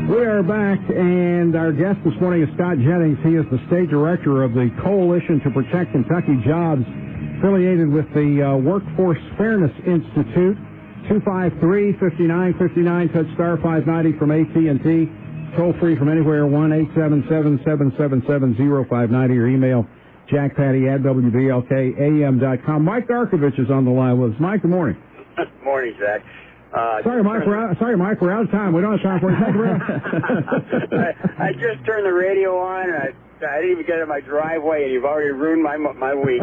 We are back, and our guest this morning is Scott Jennings. He is the state director of the Coalition to Protect Kentucky Jobs, affiliated with the Workforce Fairness Institute. 253-5959, touch star 590 from AT&T. Toll free from anywhere, 1-877-777-0590, or email jackpatty@WVLKAM.com. Mike Darkovich is on the line with us. Mike, good morning. Good morning, Zach. Sorry, Mike, we're out of time. We don't have time for you. Thank you very much. I just turned the radio on, and I didn't even get in my driveway, and you've already ruined my week.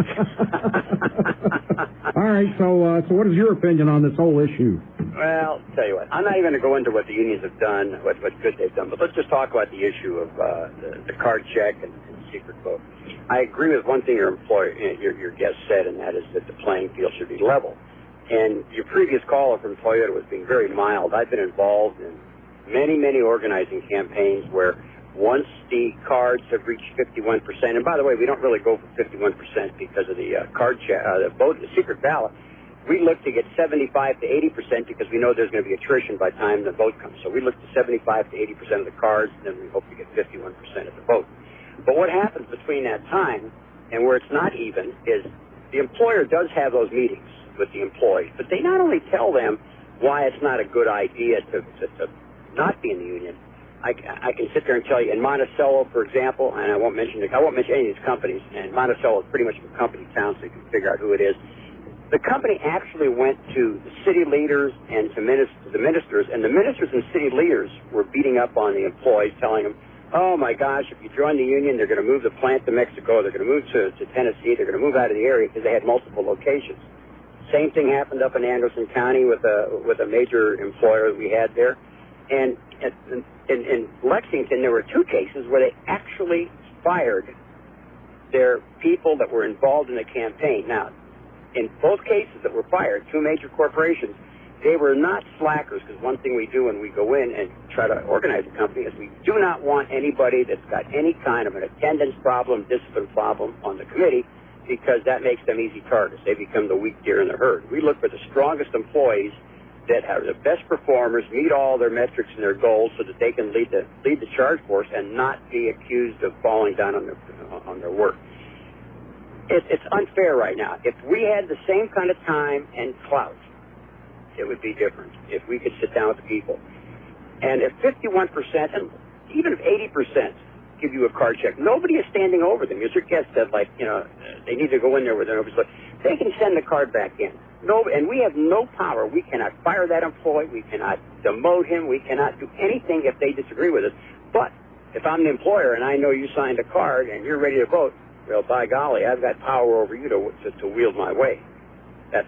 All right, so what is your opinion on this whole issue? Well, I'll tell you what, I'm not even going to go into what the unions have done, what good they've done, but let's just talk about the issue of the card check and secret vote. I agree with one thing your guest said, and that is that the playing field should be level. And your previous caller from Toyota was being very mild. I've been involved in many, many organizing campaigns where once the cards have reached 51%, and by the way, we don't really go for 51% because of the card check, the vote, the secret ballot. We look to get 75 to 80% because we know there's going to be attrition by the time the vote comes. So we look to 75 to 80% of the cards, and then we hope to get 51% of the vote. But what happens between that time and where it's not even is the employer does have those meetings with the employees, but they not only tell them why it's not a good idea to not be in the union. I can sit there and tell you, in Monticello, for example, and I won't mention any of these companies, and Monticello is pretty much a company town, so you can figure out who it is. The company actually went to the city leaders and to the ministers, and the ministers and city leaders were beating up on the employees, telling them, oh my gosh, if you join the union, they're going to move the plant to Mexico, they're going to move to Tennessee, they're going to move out of the area because they had multiple locations. Same thing happened up in Anderson County with a major employer that we had there. And in Lexington, there were two cases where they actually fired their people that were involved in the campaign. Now, in both cases that were fired, two major corporations, they were not slackers, because one thing we do when we go in and try to organize a company is we do not want anybody that's got any kind of an attendance problem, discipline problem on the committee, because that makes them easy targets. They become the weak deer in the herd. We look for the strongest employees that are the best performers, meet all their metrics and their goals so that they can lead the charge force and not be accused of falling down on their work. It's unfair right now. If we had the same kind of time and clout, it would be different if we could sit down with the people. And if 51%, and even if 80% give you a card check, nobody is standing over them. As your guest said, they need to go in there with their they can send the card back in. No, and we have no power. We cannot fire that employee. We cannot demote him. We cannot do anything if they disagree with us. But if I'm the employer and I know you signed a card and you're ready to vote, well, by golly, I've got power over you to wield my way. That's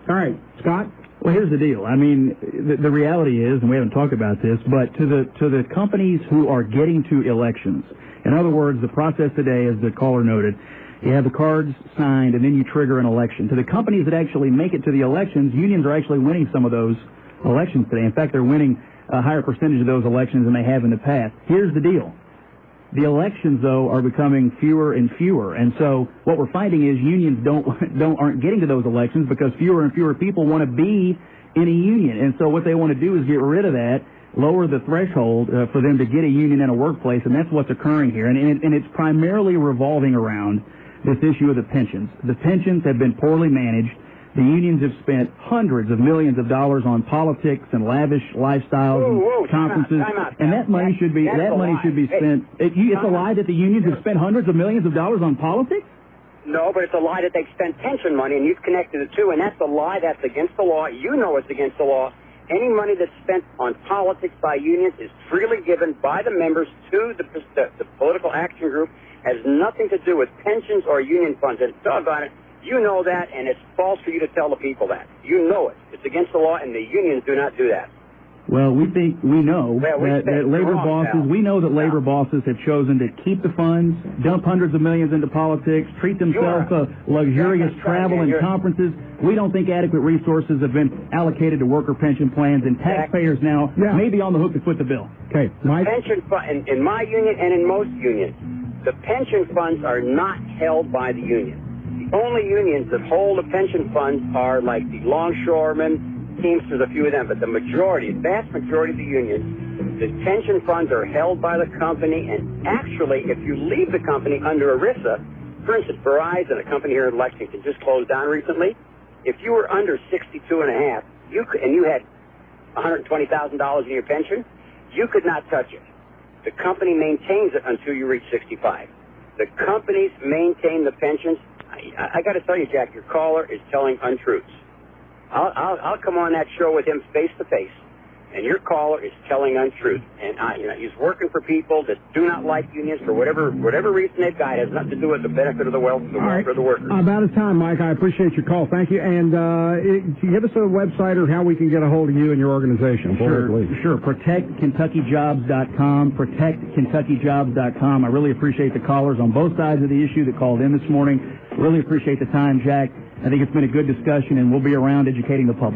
all right, Scott. Well, here's the deal. I mean, the reality is, and we haven't talked about this, but to the companies who are getting to elections, in other words, the process today, as the caller noted, you have the cards signed, and then you trigger an election. To the companies that actually make it to the elections, unions are actually winning some of those elections today. In fact, they're winning a higher percentage of those elections than they have in the past. Here's the deal. The elections, though, are becoming fewer and fewer, and so what we're finding is unions aren't getting to those elections because fewer and fewer people want to be in a union, and so what they want to do is get rid of that, lower the threshold for them to get a union in a workplace, and that's what's occurring here, and it's primarily revolving around this issue of the pensions. The pensions have been poorly managed. The unions have spent hundreds of millions of dollars on politics and lavish lifestyles and conferences, time out. and that money should be spent. It's a lie that the unions have spent hundreds of millions of dollars on politics? No, but it's a lie that they've spent pension money, and you've connected the two, and that's a lie. That's against the law. You know it's against the law. Any money that's spent on politics by unions is freely given by the members to the political action group. Has nothing to do with pensions or union funds. And doggone it, you know that, and it's false for you to tell the people that. You know it. It's against the law, and the unions do not do that. Well, we know that labor bosses have chosen to keep the funds, dump hundreds of millions into politics, treat themselves to luxurious travel and conferences. We don't think adequate resources have been allocated to worker pension plans, and taxpayers now may be on the hook to foot the bill. Okay, Mike? Pension fund, in my union and in most unions, the pension funds are not held by the union. The only unions that hold the pension funds are like the longshoremen, Teamsters, a few of them, but the majority, vast majority of the unions, the pension funds are held by the company, and actually, if you leave the company under ERISA, for instance, Verizon, a company here in Lexington, just closed down recently. If you were under 62 and a half, and you had $120,000 in your pension, you could not touch it. The company maintains it until you reach 65. The companies maintain the pensions. I got to tell you, Jack, your caller is telling untruths. I'll come on that show with him face to face, and your caller is telling untruth. And he's working for people that do not like unions for whatever reason they've got. It has nothing to do with the benefit of the welfare of the workers. About a time, Mike. I appreciate your call. Thank you. And give us a website or how we can get a hold of you and your organization. Sure. ProtectKentuckyJobs.com. ProtectKentuckyJobs.com. I really appreciate the callers on both sides of the issue that called in this morning. Really appreciate the time, Jack. I think it's been a good discussion, and we'll be around educating the public.